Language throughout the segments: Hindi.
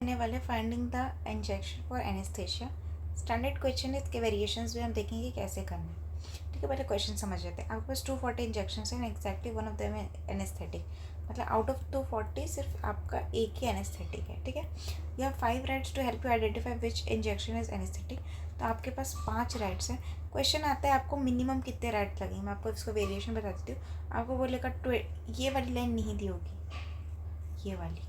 करने वाले finding the injection for anaesthesia. Standard question है, इसके वेरिएशंस भी हम देखेंगे कैसे करना है। ठीक है, पहले क्वेश्चन समझ लेते हैं। आपके पास 240 इंजेक्शन है, exactly one of them anaesthetic, मतलब आउट ऑफ 240 सिर्फ आपका एक ही एनेस्थेटिक है। ठीक है, you have 5 rights to help you identify which injection is anaesthetic. तो आपके पास 5 राइट्स हैं। क्वेश्चन आता है आपको मिनिमम कितने राइट लगेंगे। मैं आपको इसको वेरिएशन बता देती हूँ। आपको बोलेगा ये वाली लाइन नहीं दी होगी, ये वाली।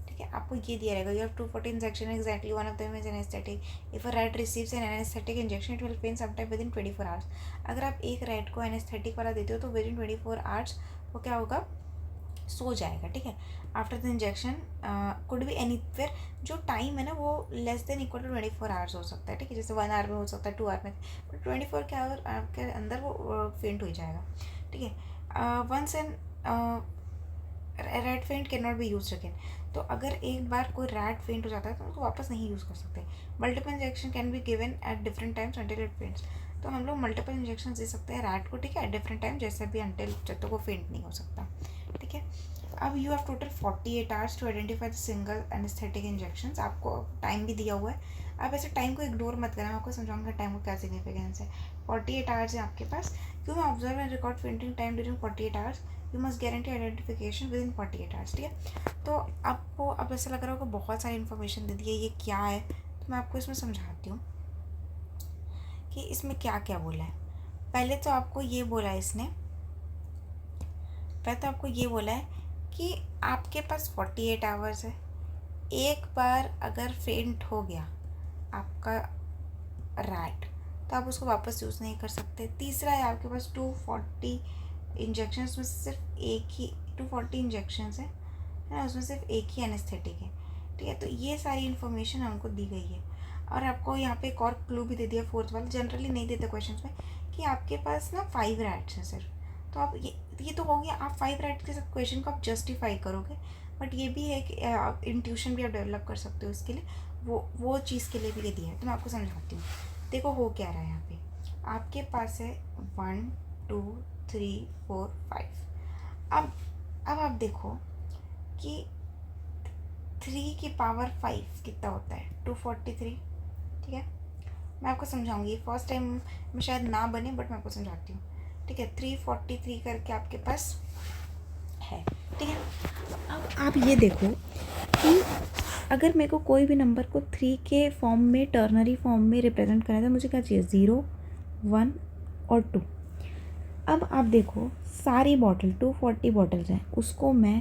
ठीक है, आपको ये दिया रहेगा, you have 240 injection, exactly one of them is anaesthetic. If a rat receives N anaesthetic injection it will फेंट समटाइम विद इन 24 आवर्स। अगर आप एक रैट को एनेस्थेटिक वाला देते हो तो विद इन 24 आवर्स वो क्या होगा, सो जाएगा। ठीक है, after the injection could be anywhere. जो टाइम है ना वो less than equal to 24 hours हो सकता है। ठीक है, जैसे 1 आवर में हो सकता है, 2 आवर में, बट 24 के आवर के अंदर वो फेंट हो जाएगा। ठीक है, वंस एन रैट फेंट can not be use again. तो अगर एक बार कोई रैट फेंट हो जाता है तो उसको वापस नहीं यूज़ कर सकते। Multiple injection can be given at different times until it फेंट्स। तो हम लोग मल्टीपल इंजेक्शन दे सकते हैं रैट को, ठीक है, एट डिफरेंट टाइम, जैसे भी अंटिल, जब तक वो फेंट नहीं हो सकता। ठीक है, अब you have total 48 hours to identify the single anaesthetic injections. आपको टाइम भी दिया हुआ है। आप ऐसे टाइम को इग्नोर मत करना, मैं आपको समझाऊंगा टाइम का क्या सिग्निफिकेंस है। 48 आवर्स है आपके पास। क्यों मैं observe and record fainting time during 48 hours, you must guarantee identification with in 48 hours. ठीक है, तो आपको अब ऐसा लग रहा होगा बहुत सारी इन्फॉर्मेशन दे दी है, ये क्या है। तो मैं आपको इसमें समझाती हूँ कि इसमें क्या क्या बोला है। पहले तो आपको ये बोला है इसने, पहले तो आपको ये बोला है कि आपके पास 48 आवर्स है। एक बार अगर फेंट हो गया आपका रैट तो आप उसको वापस यूज़ नहीं कर सकते। तीसरा है आपके पास 240 इंजेक्शंस में सिर्फ एक ही 240 इंजेक्शंस है ना, उसमें सिर्फ एक ही एनेस्थेटिक है। ठीक है, तो ये सारी इन्फॉर्मेशन हमको दी गई है। और आपको यहाँ पे एक और क्लू भी दे दिया, फोर्थ वाला जनरली नहीं देते क्वेश्चन में, कि आपके पास ना 5 रैट्स हैं सिर्फ। तो आप ये तो हो गया, आप 5 रैट के साथ क्वेश्चन को आप जस्टिफाई करोगे। बट ये भी है कि आप इंट्यूशन भी आप डेवलप कर सकते हो इसके लिए, वो चीज़ के लिए भी ये दिया है। तो मैं आपको समझाती हूँ। देखो हो क्या रहा है यहाँ पे, आपके पास है 1 2 3 4 5। अब आप देखो कि 3 की पावर 5 कितना होता है, 243। ठीक है, मैं आपको समझाऊंगी, फर्स्ट टाइम में शायद ना बने बट मैं आपको समझाती हूँ। ठीक है, 343 करके आपके पास है। ठीक है, अब आप ये देखो कि अगर मेरे को कोई भी नंबर को 3 के फॉर्म में, टर्नरी फॉर्म में रिप्रेजेंट करना है तो मुझे क्या चाहिए, 0 1 और 2। अब आप देखो सारी बॉटल 240 बॉटल्स हैं, उसको मैं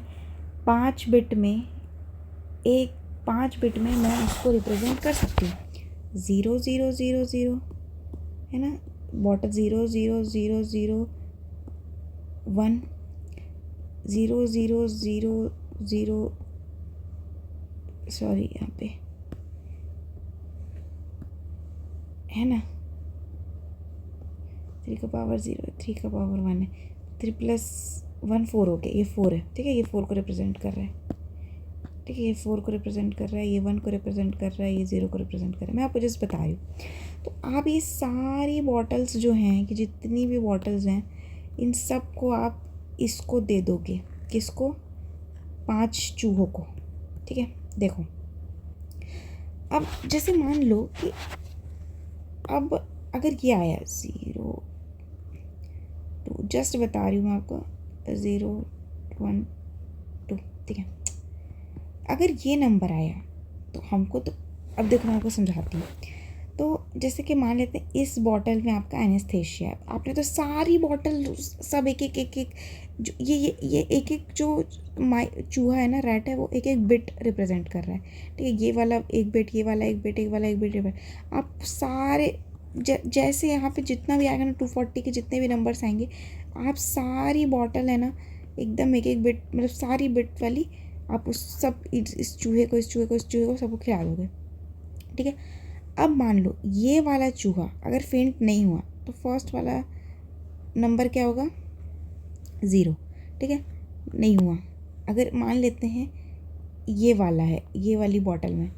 5 बिट में, 5 बिट में मैं उसको रिप्रेजेंट कर सकती हूँ। 0 0 0 0 है ना, बॉटल 0 0 0 0 1 0 0 0 0, सॉरी यहाँ पे है ना, 3 का पावर 0 3 का पावर 1 है, 3 प्लस 1 4 हो गया, ये 4 है। ठीक है, ये 4 को रिप्रेजेंट कर रहा है। ठीक है, ये 4 को रिप्रेजेंट कर रहा है, ये 1 को रिप्रेजेंट कर रहा है, ये 0 को रिप्रेजेंट कर रहा है। मैं आपको जस्ट बता रही हूँ। तो आप ये सारी बॉटल्स जो हैं, कि जितनी भी बॉटल्स हैं, इन सब को आप इसको दे दोगे, किसको, 5 चूहों को। ठीक है, देखो अब जैसे मान लो कि अब अगर ये आया 0 2, जस्ट बता रही हूँ मैं आपको, 0 1 2। ठीक है, अगर ये नंबर आया तो हमको, तो अब देखो मैं आपको समझाती हूँ। तो जैसे कि मान लेते हैं इस बॉटल में आपका एनेस्थेशिया है, आपने तो सारी बॉटल सब एक एक एक एक जो ये एक एक जो चूहा है ना, रैट है, वो एक एक बिट रिप्रेजेंट कर रहा है। ठीक है, ये वाला एक बिट, ये वाला एक बिट, एक वाला एक बिट, आप सारे जैसे यहाँ पे जितना भी आएगा ना, 240 के जितने भी नंबर्स आएंगे, आप सारी बॉटल है ना एकदम एक एक बिट, मतलब सारी बिट वाली, आप उस सब इस चूहे को, इस चूहे को, इस चूहे को, सबको खिला दोगे। ठीक है, अब मान लो ये वाला चूहा अगर फेंट नहीं हुआ तो फर्स्ट वाला नंबर क्या होगा, 0। ठीक है, नहीं हुआ। अगर मान लेते हैं ये वाला है, ये वाली बॉटल में,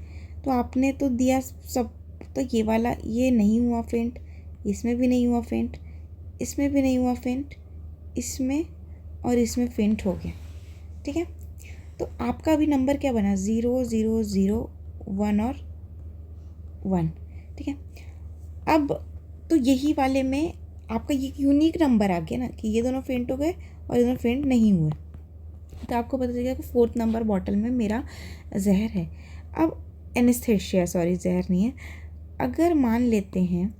तो आपने तो दिया सब, तो ये वाला, ये नहीं हुआ फेंट, इसमें भी नहीं हुआ फेंट, इसमें भी नहीं हुआ फेंट, इसमें और इसमें फेंट हो गया। ठीक है, तो आपका भी नंबर क्या बना, 0 0 0 1 और 1, ठीक है। अब तो यही वाले में आपका ये यूनिक नंबर आ गया ना कि ये दोनों फेंट हो गए और ये दोनों फेंट नहीं हुए, तो आपको पता चल गया कि 4th नंबर बॉटल में मेरा जहर है। अब एनेस्थेशिया, सॉरी जहर नहीं है, अगर मान लेते हैं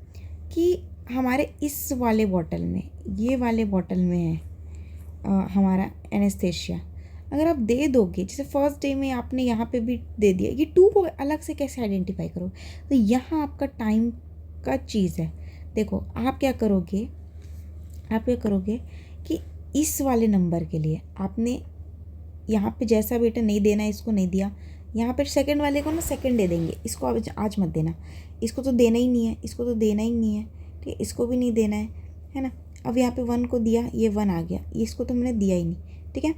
कि हमारे इस वाले बॉटल में, ये वाले बॉटल में है हमारा एनेस्थेशिया, अगर आप दे दोगे, जैसे फर्स्ट डे में आपने यहाँ पे भी दे दिया, ये 2 को अलग से कैसे आइडेंटिफाई करो, तो यहाँ आपका टाइम का चीज़ है। देखो आप क्या करोगे कि इस वाले नंबर के लिए आपने यहाँ पे जैसा बेटा नहीं देना, इसको नहीं दिया, यहाँ पे सेकंड वाले को ना सेकंड दे देंगे, इसको आज मत देना, इसको तो देना ही नहीं है, इसको तो देना ही नहीं है, ठीक है, इसको भी नहीं देना है ना। अब यहाँ पे 1 को दिया, ये 1 आ गया, इसको तो मैंने दिया ही नहीं, ठीक है,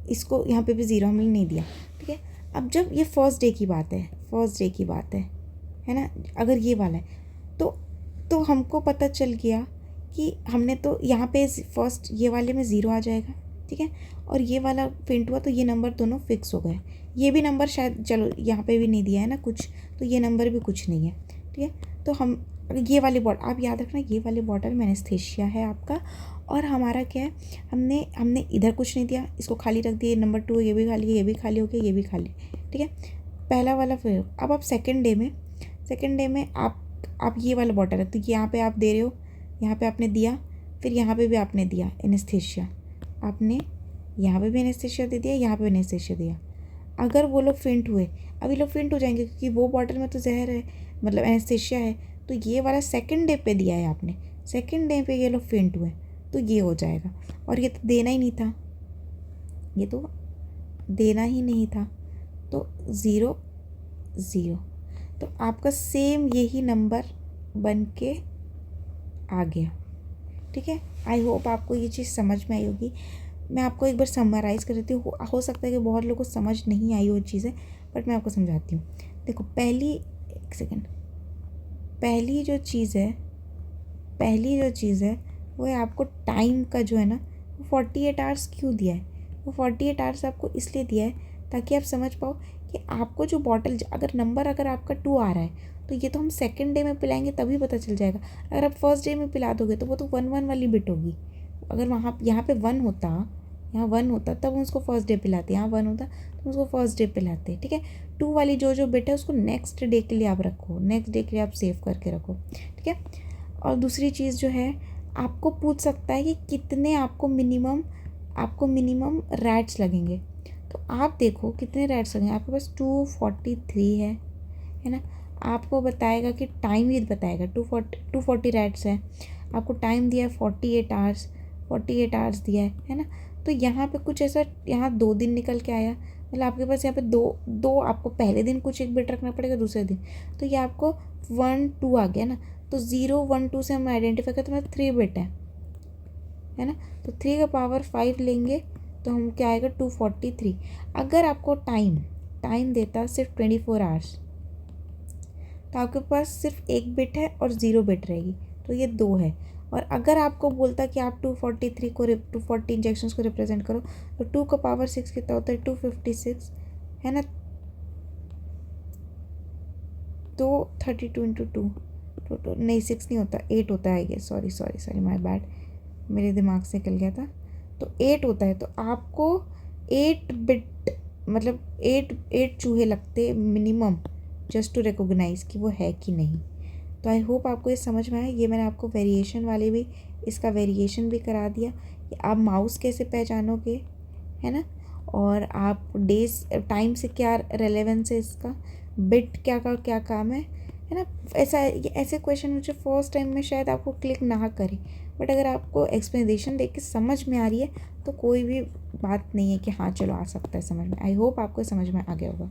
इसको यहाँ पे भी 0 हमने नहीं दिया, ठीक है। अब जब ये फर्स्ट डे की बात है ना, अगर ये वाला है तो हमको पता चल गया कि हमने तो यहाँ पे फर्स्ट ये वाले में 0 आ जाएगा, ठीक है, और ये वाला फेंट हुआ तो ये नंबर दोनों फिक्स हो गए। ये भी नंबर शायद, चलो यहाँ पे भी नहीं दिया है ना कुछ, तो ये नंबर भी कुछ नहीं है, ठीक है। तो हम ये वाले बॉटल, आप याद रखना, ये वाले बॉटल में एनेस्थेशिया है आपका, और हमारा क्या है, हमने इधर कुछ नहीं दिया, इसको खाली रख दिया, नंबर 2 ये भी खाली है, ये भी खाली हो गया, ये भी खाली, ठीक है, पहला वाला। फिर अब आप सेकेंड डे में आप ये वाला बॉटल है, तो यहाँ पे आप दे रहे हो, यहाँ पे आपने दिया, फिर यहाँ पे भी आपने दिया एनेस्थेशिया, आपने यहाँ पे भी एनेस्थेशिया दे दिया, यहाँ पे भी एनेस्थेशिया दिया। अगर वो लोग फेंट हुए, अभी लोग फेंट हो जाएंगे क्योंकि वो बॉटल में तो जहर है, मतलब एनेस्थेशिया है, तो ये वाला सेकंड डे पे दिया है आपने, सेकंड डे पे ये लोग फेंट हुए तो ये हो जाएगा, और ये तो देना ही नहीं था, ये तो देना ही नहीं था, तो 0 0, तो आपका सेम यही नंबर बन के आ गया, ठीक है। आई होप आपको ये चीज़ समझ में आई होगी। मैं आपको एक बार समराइज़ कर देती हूँ, हो सकता है कि बहुत लोगों को समझ नहीं आई वो चीज़ें, बट मैं आपको समझाती हूँ। देखो पहली जो चीज़ है वो है आपको टाइम का जो है ना, वो 48 आवर्स क्यों दिया है, वो 48 आवर्स आपको इसलिए दिया है ताकि आप समझ पाओ कि आपको जो बॉटल, अगर आपका 2 आ रहा है तो ये तो हम सेकंड डे में पिलाएंगे तभी पता चल जाएगा। अगर आप फर्स्ट डे में पिला दोगे तो वो तो 1 1 वाली बिट होगी। अगर यहाँ पे 1 होता तब हम उसको फर्स्ट डे पिलाते, यहाँ 1 होता तो उसको फर्स्ट डे पिलाते, ठीक है। 2 वाली जो बिट है उसको नेक्स्ट डे के लिए आप रखो, नेक्स्ट डे के लिए आप सेव करके रखो, ठीक है। और दूसरी चीज़ जो है, आपको पूछ सकता है कि कितने आपको मिनिमम रैट्स लगेंगे, तो आप देखो कितने रैट्स लगेंगे। आपके पास 243 है ना, आपको बताएगा कि टाइम भी बताएगा, 240 रैट्स है, आपको टाइम दिया है 48 आवर्स दिया है ना। तो यहाँ पे कुछ ऐसा, यहाँ 2 दिन निकल के आया, मतलब आपके पास यहाँ पे दो आपको पहले दिन कुछ एक बिट रखना पड़ेगा, दूसरे दिन तो ये आपको 1 2 आ गया ना, तो 0 1 2 से हम आइडेंटिफाई करते हैं 3 बिट है ना, तो 3 का पावर 5 लेंगे तो हम क्या आएगा 243। अगर आपको टाइम देता सिर्फ 24 आवर्स, तो आपके पास सिर्फ 1 बिट है और 0 बिट रहेगी, तो ये 2 है। और अगर आपको बोलता कि आप 240 इंजेक्शंस को रिप्रेजेंट करो, तो 2 का पावर 6 कितना होता है 256 है ना, तो 32 इंटू 2 नहीं 6 नहीं होता, 8 होता है ये, सॉरी माय बैड, मेरे दिमाग से निकल गया था, तो 8 होता है। तो आपको 8 बिट मतलब 8 चूहे लगते मिनिमम, जस्ट टू रिकॉग्नाइज कि वो है कि नहीं। तो आई होप आपको ये समझ में आया। ये मैंने आपको वेरिएशन वाले भी, इसका वेरिएशन भी करा दिया कि आप माउस कैसे पहचानोगे, है ना, और आप डेज टाइम से क्या रेलेवेंस है इसका, बिट क्या काम है ना। ऐसे क्वेश्चन मुझे फर्स्ट टाइम में शायद आपको क्लिक ना करे, बट अगर आपको एक्सप्लेनेशन देख के समझ में आ रही है तो कोई भी बात नहीं है कि हाँ चलो आ सकता है समझ में। आई होप आपको समझ में आ गया होगा।